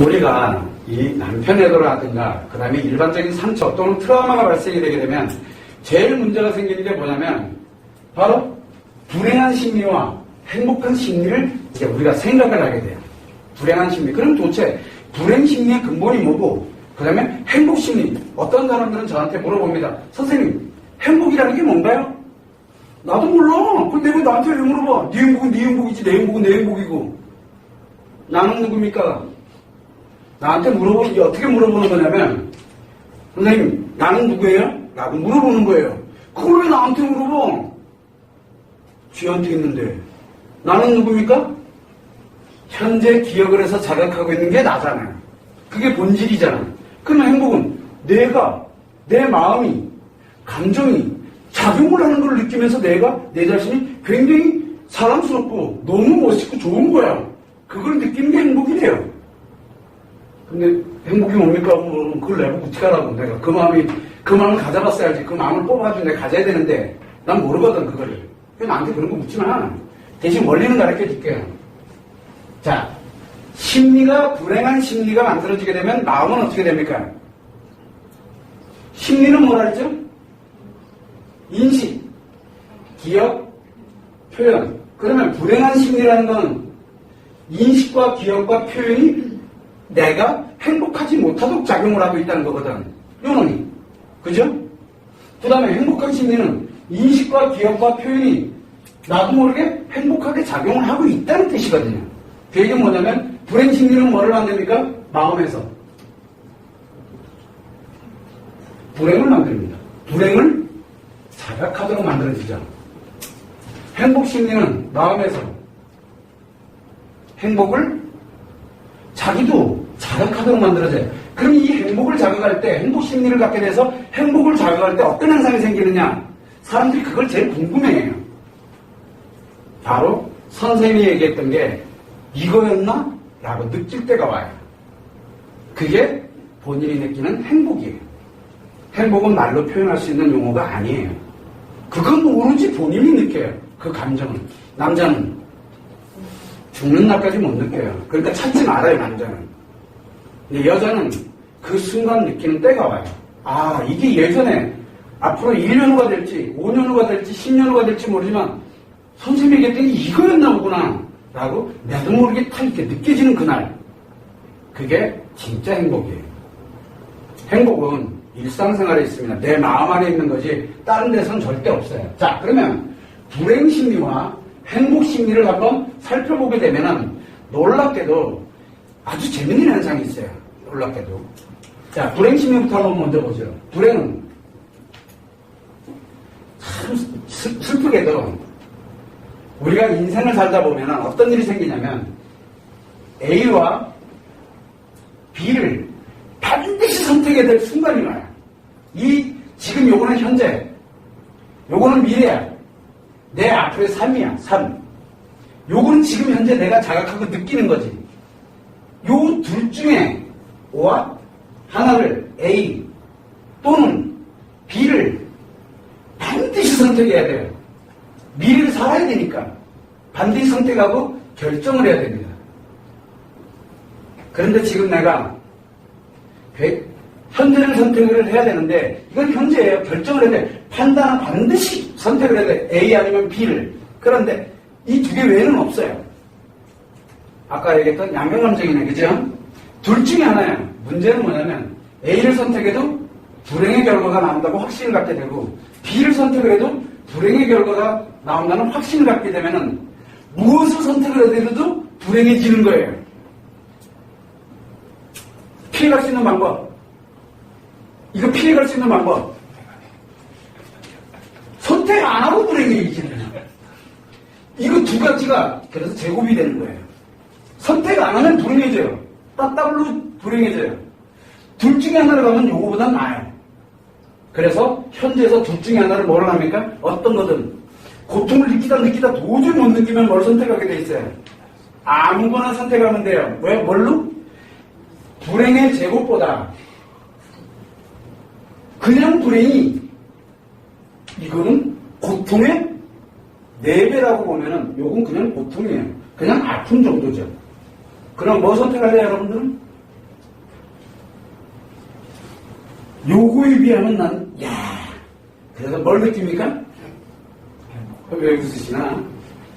우리가 이 남편에도라든가 그 다음에 일반적인 상처 또는 트라우마가 발생이 되게 되면 제일 문제가 생기는 게 뭐냐면 바로 불행한 심리와 행복한 심리를 이제 우리가 생각을 하게 돼요. 불행한 심리. 그럼 도대체 불행 심리의 근본이 뭐고 그 다음에 행복 심리. 어떤 사람들은 저한테 물어봅니다. 선생님 행복이라는 게 뭔가요? 나도 몰라. 그럼 내가 나한테 왜 물어봐? 네 행복은 네 행복이지 내 행복은 내 행복이고. 나는 누굽니까? 나한테 물어보는 게 어떻게 물어보는 거냐면 선생님 나는 누구예요? 라고 물어보는 거예요. 그걸 왜 나한테 물어봐? 쥐한테 있는데 나는 누굽니까? 현재 기억을 해서 자각하고 있는 게 나잖아요. 그게 본질이잖아. 그러면 행복은 내가 내 마음이 감정이 작용을 하는 걸 느끼면서 내가 내 자신이 굉장히 사랑스럽고 너무 멋있고 좋은 거야. 그걸 느끼는 게 행복이래요. 근데 행복이 뭡니까? 하고 물어보면 그걸 내가 어떻게 하라고. 내가 그 마음을 가져봤어야지. 그 마음을 뽑아가지고 내가 가져야 되는데 난 모르거든 그거를. 그래서 나한테 그런 거 묻지만 대신 원리는 가르쳐 줄게요. 자, 심리가 불행한 심리가 만들어지게 되면 마음은 어떻게 됩니까? 심리는 뭐라 했죠? 인식, 기억, 표현. 그러면 불행한 심리라는 건 인식과 기억과 표현이 내가 행복하지 못하도록 작용을 하고 있다는 거거든. 요놈이. 그죠? 그 다음에 행복한 심리는 인식과 기억과 표현이 나도 모르게 행복하게 작용을 하고 있다는 뜻이거든요. 그 얘기는 뭐냐면 불행 심리는 뭐를 만듭니까? 마음에서. 불행을 만듭니다. 불행을 자각하도록 만들어지죠. 행복 심리는 마음에서 행복을 자기도 자각하도록 만들어져요. 그럼 이 행복을 자각할 때, 행복 심리를 갖게 돼서 행복을 자각할 때 어떤 현상이 생기느냐? 사람들이 그걸 제일 궁금해해요. 바로 선생님이 얘기했던 게 이거였나? 라고 느낄 때가 와요. 그게 본인이 느끼는 행복이에요. 행복은 말로 표현할 수 있는 용어가 아니에요. 그건 오로지 본인이 느껴요. 그 감정은. 남자는 죽는 날까지 못 느껴요. 그러니까 찾지 말아요, 남자는. 근데 여자는 그 순간 느끼는 때가 와요. 아, 이게 예전에 앞으로 1년 후가 될지 5년 후가 될지 10년 후가 될지 모르지만 선생님이 얘기했더니 이거였나 보구나 라고 나도 모르게 딱 이렇게 느껴지는 그날. 그게 진짜 행복이에요. 행복은 일상생활에 있습니다. 내 마음 안에 있는 거지 다른 데서는 절대 없어요. 자, 그러면 불행심리와 행복심리를 한번 살펴보게 되면은 놀랍게도 아주 재밌는 현상이 있어요. 놀랍게도. 자, 불행심리부터 한번 먼저 보죠. 불행은 참 슬프게도 우리가 인생을 살다 보면 어떤 일이 생기냐면 A와 B를 반드시 선택해야 될 순간이 와요. 지금 요거는 현재, 요거는 미래야. 내 앞으로의 삶이야, 삶. 요거는 지금 현재 내가 자각하고 느끼는 거지. 요 둘 중에 O와 하나를 A 또는 B를 반드시 선택해야 돼요. 미래를 살아야 되니까 반드시 선택하고 결정을 해야 됩니다. 그런데 지금 내가 현재를 선택을 해야 되는데 이건 현재예요. 결정을 해야 돼. 판단은 반드시 선택을 해야 돼. A 아니면 B를. 그런데 이 두 개 외에는 없어요. 아까 얘기했던 양면감정이네. 그죠? 둘 중에 하나예요. 문제는 뭐냐면 A를 선택해도 불행의 결과가 나온다고 확신을 갖게 되고 B를 선택을 해도 불행의 결과가 나온다는 확신을 갖게 되면은 무엇을 선택을 해도 불행해지는 거예요. 피해갈 수 있는 방법. 이거 피해갈 수 있는 방법. 선택 안 하고 불행해지는 거예요. 이거 두 가지가 그래서 제곱이 되는 거예요. 선택 안 하면 불행해져요. 따따블로 불행해져요. 둘 중에 하나를 가면 요거보다 나아요. 그래서 현재에서 둘 중에 하나를 뭐를 합니까? 어떤 거든 고통을 느끼다 도저히 못 느끼면 뭘 선택하게 돼 있어요. 아무거나 선택하면 돼요. 왜? 뭘로? 불행의 제곱보다 그냥 불행이 이거는 고통의 4배라고 보면은 요건 그냥 고통이에요. 그냥 아픔 정도죠. 그럼 뭐 선택할래요, 여러분들은? 요거에 비하면 그래서 뭘 느낍니까? 왜 웃으시나?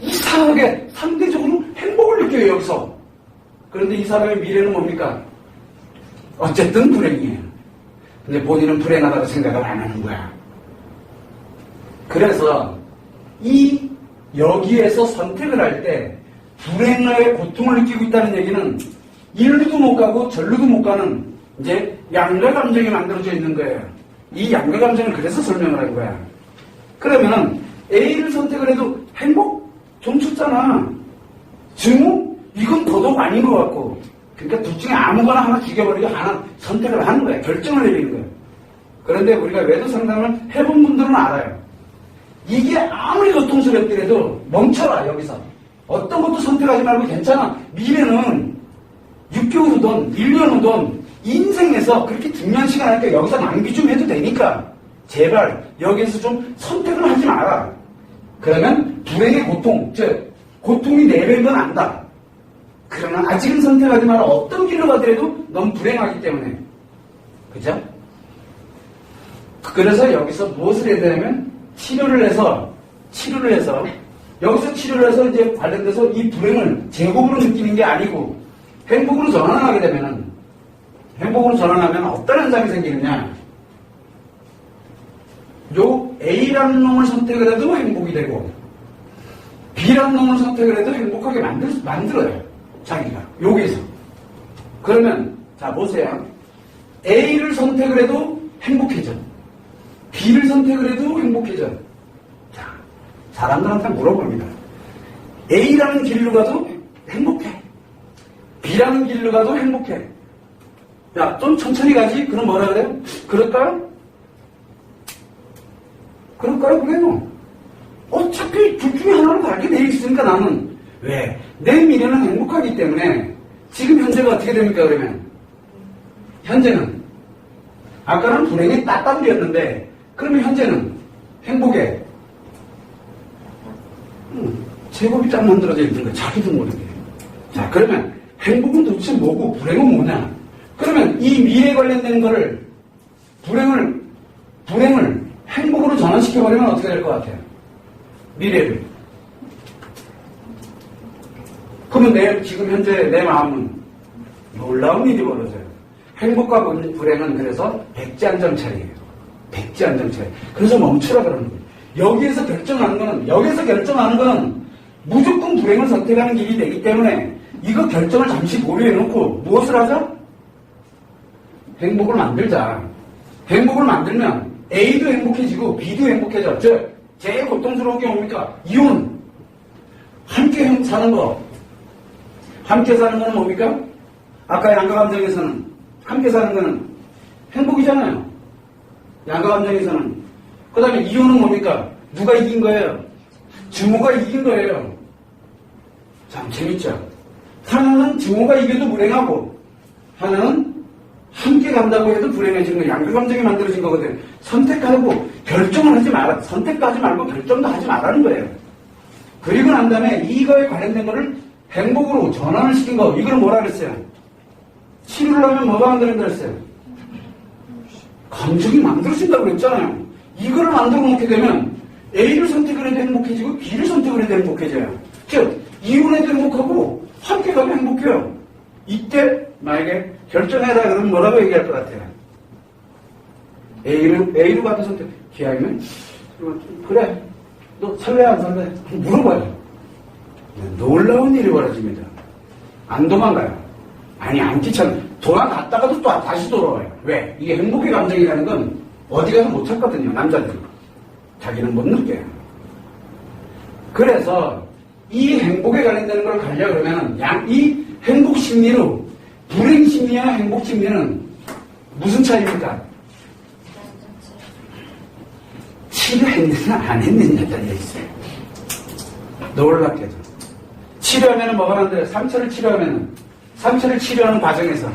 이상하게 상대적으로 행복을 느껴요, 여기서. 그런데 이 사람의 미래는 뭡니까? 어쨌든 불행이에요. 근데 본인은 불행하다고 생각을 안 하는 거야. 그래서 여기에서 선택을 할 때 불행의 고통을 느끼고 있다는 얘기는 일루도 못 가고 절루도 못 가는 이제 양가 감정이 만들어져 있는 거예요. 이 양가 감정을 그래서 설명을 한 거야. 그러면은 A를 선택을 해도 행복? 좀 춥잖아. 증오? 이건 더더욱 아닌 것 같고. 그러니까 둘 중에 아무거나 하나 죽여버리고 하나 선택을 하는 거야. 결정을 내리는 거야. 그런데 우리가 외도 상담을 해본 분들은 알아요. 이게 아무리 고통스럽더라도 멈춰라, 여기서. 어떤 것도 선택하지 말고 괜찮아. 미래는 6개월 후든 1년 후든 인생에서 그렇게 중요한 시간 할때 여기서 낭비 좀 해도 되니까 제발 여기에서 좀 선택을 하지 마라. 그러면 불행의 고통, 즉 고통이 4배인 건 안다. 그러나 아직은 선택하지 마라. 어떤 길로 가더라도 넌 불행하기 때문에. 그죠? 그래서 여기서 무엇을 해야 되냐면 치료를 해서 여기서 치료를 해서 이제 관련돼서 이 불행을 제곱으로 느끼는 게 아니고 행복으로 전환하게 되면은 행복으로 전환하면 어떤 현상이 생기느냐? 요 A라는 놈을 선택을 해도 행복이 되고 B라는 놈을 선택을 해도 행복하게 만들어요. 자기가 여기서. 그러면 자 보세요. A를 선택을 해도 행복해져. B를 선택을 해도 행복해져. 자, 사람들한테 물어봅니다. A라는 길로 가도 행복해. B라는 길로 가도 행복해. 야, 좀 천천히 가지? 그럼 뭐라 그래요? 그럴까요? 그래요. 어차피 둘 중에 하나로 가게 돼 있으니까 나는. 왜? 내 미래는 행복하기 때문에 지금 현재가 어떻게 됩니까, 그러면? 현재는 아까는 불행의 따따블이었는데 그러면 현재는 행복에 제곱이 딱 만들어져 있는 거야. 자기도 모르게. 자, 그러면 행복은 도대체 뭐고 불행은 뭐냐? 그러면 이 미래에 관련된 거를 불행을 행복으로 전환시켜버리면 어떻게 될 것 같아요? 미래를. 그러면 지금 현재 내 마음은 놀라운 일이 벌어져요. 행복과 불행은 그래서 백지안정차이에요. 백지안정차이. 그래서 멈추라 그러는 거예요. 여기에서 결정하는 거는 무조건 불행을 선택하는 길이 되기 때문에 이거 결정을 잠시 보류해놓고 무엇을 하자? 행복을 만들자. 행복을 만들면 A도 행복해지고 B도 행복해져. 제일 고통스러운 게 뭡니까? 이혼. 함께 사는 거. 함께 사는 거는 뭡니까? 아까 양가감정에서는 함께 사는 거는 행복이잖아요. 양가감정에서는. 그 다음에 이혼은 뭡니까? 누가 이긴 거예요? 증오가 이긴 거예요. 참 재밌죠? 하나는 증오가 이겨도 불행하고 하나는 함께 간다고 해도 불행해지는 거예요. 양가감정이 만들어진 거거든요. 선택하고 결정을 하지 마라. 선택하지 말고 결정도 하지 말라는 거예요. 그리고 난 다음에 이거에 관련된 거를 행복으로 전환을 시킨 거. 이걸 뭐라 그랬어요? 치료를 하면 뭐가 만들어진다 그랬어요? 감정이 만들어진다고 그랬잖아요. 이거를 만들어 놓게 되면 A를 선택을 해도 행복해지고 B를 선택을 해도 행복해져요. 즉 이혼해도 행복하고 함께 가면 행복해요. 이때 만약에 결정해라 그러면 뭐라고 얘기할 것 같아요? A로 가도 선택. 기왕이면 그래 너 살래 안 살래? 물어봐요. 놀라운 일이 벌어집니다. 안 도망가요. 아니 안 귀찮아요. 돌아갔다가도 또 다시 돌아와요. 왜? 이게 행복의 감정이라는 건 어디 가서 못 찾거든요. 남자들이. 자기는 못 느껴요. 그래서 이 행복에 관련되는 걸 가려고 그러면 이 행복 심리로 불행 심리와 행복 심리는 무슨 차이입니까? 치료했느냐 안 했느냐에 달려 있어요. 놀랍게도. 치료하면 뭐가 만들어요? 상처를 치료하는 과정에서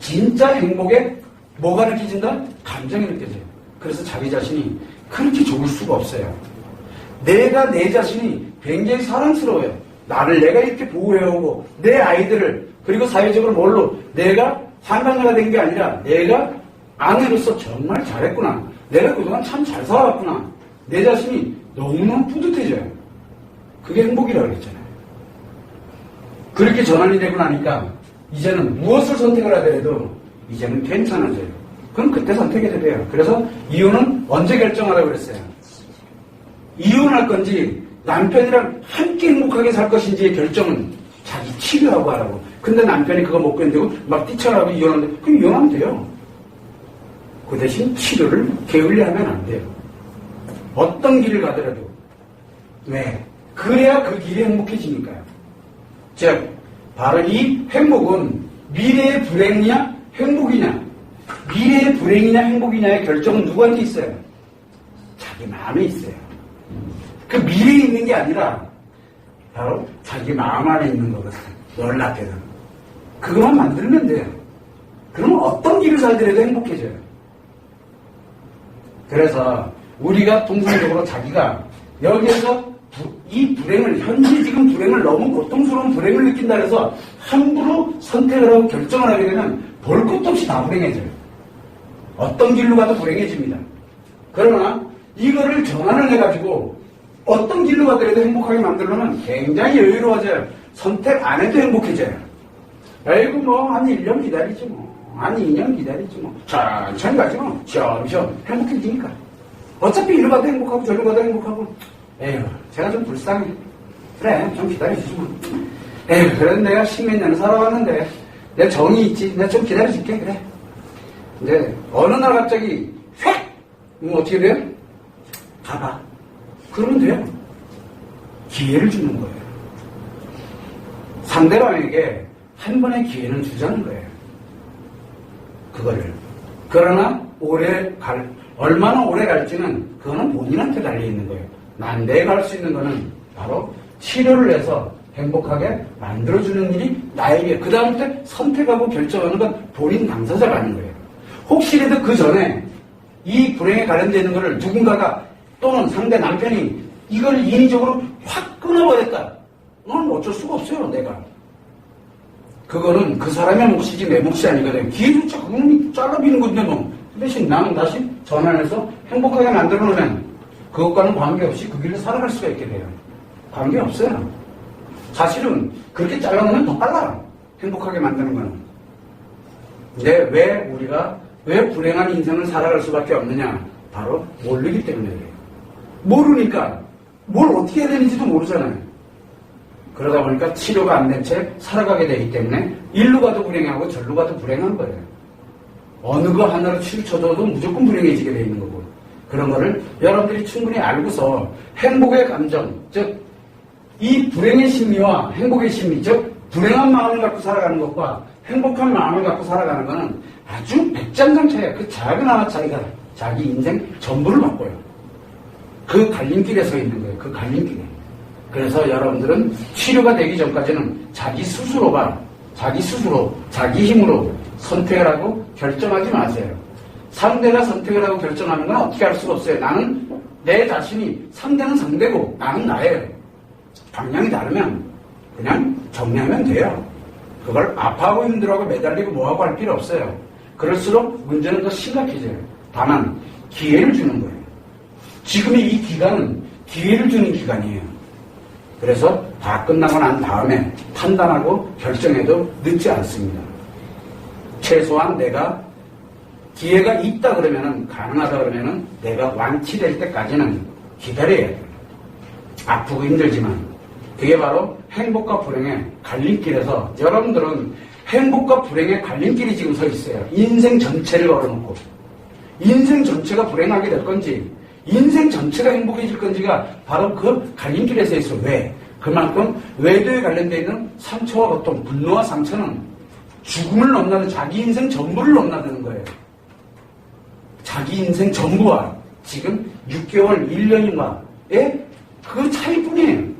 진짜 행복에 뭐가 느껴진다? 감정이 느껴져요. 그래서 자기 자신이 그렇게 좋을 수가 없어요. 내가 내 자신이 굉장히 사랑스러워요. 내가 이렇게 보호해오고 내 아이들을 그리고 사회적으로 뭘로 내가 상관자가 된 게 아니라 내가 아내로서 정말 잘했구나. 내가 그동안 참 잘 살아왔구나. 내 자신이 너무너무 뿌듯해져요. 그게 행복이라고 그랬잖아요. 그렇게 전환이 되고 나니까 이제는 무엇을 선택을 하더라도 이제는 괜찮아져요. 그럼 그때 선택해도 돼요. 그래서 이혼은 언제 결정하라고 그랬어요? 이혼할 건지 남편이랑 함께 행복하게 살 것인지의 결정은 자기 치료하고 하라고. 근데 남편이 그거 못 견디고 막 뛰쳐나가고 이혼하는데 그럼 이혼하면 돼요. 그 대신 치료를 게을리하면 안 돼요. 어떤 길을 가더라도. 왜? 그래야 그 길이 행복해지니까요. 즉 바로 이 행복은 미래의 불행이냐 행복이냐, 미래의 불행이냐 행복이냐의 결정은 누구한테 있어요? 자기 마음에 있어요. 그 미래에 있는 게 아니라 바로 자기 마음 안에 있는 거거든. 놀랍게는. 그것만 만들면 돼요. 그러면 어떤 길을 살더라도 행복해져요. 그래서 우리가 통상적으로 자기가 여기에서 이 불행을, 현재 지금 불행을 너무 고통스러운 불행을 느낀다 해서 함부로 선택을 하고 결정을 하게 되면 볼 것도 없이 다 불행해져요. 어떤 길로 가도 불행해집니다. 그러나 이거를 전환을 해가지고 어떤 길로 가더라도 행복하게 만들려면 굉장히 여유로워져요. 선택 안 해도 행복해져요. 아이고 한 1년 기다리지 한 2년 기다리지 천천히 가지 시험시험 행복해지니까. 어차피 이리로 가도 행복하고 저리로 가도 행복하고. 에휴, 제가 좀 불쌍해. 그래, 좀 기다려주지 에휴, 그래도 내가 10몇 년 살아왔는데 내 정이 있지. 내가 좀 기다려줄게. 그래. 이제 어느 날 갑자기 휙! 그럼 어떻게 돼요? 가봐. 그러면 돼요. 기회를 주는 거예요. 상대방에게 한 번의 기회는 주자는 거예요. 그거를. 그러나 얼마나 오래 갈지는 그거는 본인한테 달려있는 거예요. 난 내가 할 수 있는 거는 바로 치료를 해서 행복하게 만들어주는 일이 나에게, 그 다음부터 선택하고 결정하는 건 본인 당사자가 아닌 거예요. 혹시라도 그 전에 이 불행에 관련되어 있는 거를 누군가가 또는 상대 남편이 이걸 인위적으로 확 끊어버렸다. 너는 어쩔 수가 없어요, 내가. 그거는 그 사람의 몫이지 내 몫이 아니거든. 기회조차 그놈이 잘라비는 건데 그 대신 나는 다시 전환해서 행복하게 만들어 놓으면 그것과는 관계없이 그 길을 살아갈 수가 있게 돼요. 관계없어요. 사실은 그렇게 잘라놓으면 더 빨라. 행복하게 만드는 거는. 근데 왜 불행한 인생을 살아갈 수밖에 없느냐? 바로 모르기 때문에 그래요. 모르니까 뭘 어떻게 해야 되는지도 모르잖아요. 그러다 보니까 치료가 안 된 채 살아가게 되기 때문에 일로 가도 불행하고 절로 가도 불행한 거예요. 어느 거 하나로 치우쳐줘도 무조건 불행해지게 돼 있는 거고. 그런 거를 여러분들이 충분히 알고서 행복의 감정, 즉 이 불행의 심리와 행복의 심리, 즉 불행한 마음을 갖고 살아가는 것과 행복한 마음을 갖고 살아가는 것은 아주 백장장차이야. 그 작은 하나 차이가 자기 인생 전부를 바꿔요. 그 갈림길에 서 있는 거예요. 그 갈림길에. 그래서 여러분들은 치료가 되기 전까지는 자기 스스로 자기 힘으로 선택을 하고 결정하지 마세요. 상대가 선택을 하고 결정하는 건 어떻게 할 수가 없어요. 나는 내 자신이, 상대는 상대고 나는 나예요. 방향이 다르면 그냥 정리하면 돼요. 그걸 아파하고 힘들어하고 매달리고 뭐하고 할 필요 없어요. 그럴수록 문제는 더 심각해져요. 다만 기회를 주는 거예요. 지금의 이 기간은 기회를 주는 기간이에요. 그래서 다 끝나고 난 다음에 판단하고 결정해도 늦지 않습니다. 최소한 내가 기회가 있다 그러면은, 가능하다 그러면은 내가 완치될 때까지는 기다려야 돼요. 아프고 힘들지만. 그게 바로 행복과 불행의 갈림길에서 여러분들은 행복과 불행의 갈림길이 지금 서 있어요. 인생 전체를 걸어놓고. 인생 전체가 불행하게 될 건지 인생 전체가 행복해질 건지가 바로 그 갈림길에 서 있어. 왜? 그만큼 외도에 관련되어 있는 상처와 고통, 분노와 상처는 죽음을 넘나드는, 자기 인생 전부를 넘나드는 거예요. 자기 인생 전부와 지금 6개월, 1년인가의 그 차이뿐이에요.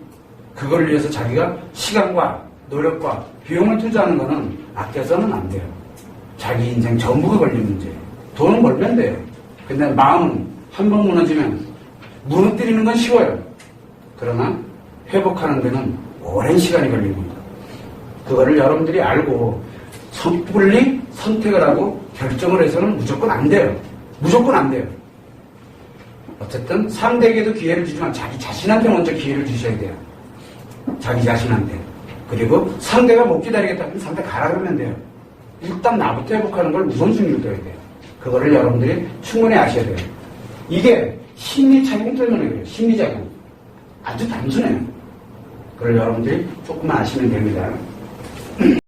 그걸 위해서 자기가 시간과 노력과 비용을 투자하는 거는 아껴서는 안 돼요. 자기 인생 전부가 걸린 문제예요. 돈은 벌면 돼요. 근데 마음은 한 번 무너지면 무너뜨리는 건 쉬워요. 그러나 회복하는 데는 오랜 시간이 걸립니다. 그거를 여러분들이 알고 섣불리 선택을 하고 결정을 해서는 무조건 안 돼요. 무조건 안 돼요. 어쨌든 상대에게도 기회를 주지만 자기 자신한테 먼저 기회를 주셔야 돼요. 자기 자신한테. 그리고 상대가 못 기다리겠다면 상대 가라 그러면 돼요. 일단 나부터 회복하는 걸 우선순위로 둬야 돼요. 그거를 여러분들이 충분히 아셔야 돼요. 이게 심리작용 때문에 그래요. 심리작용. 아주 단순해요. 그걸 여러분들이 조금만 아시면 됩니다.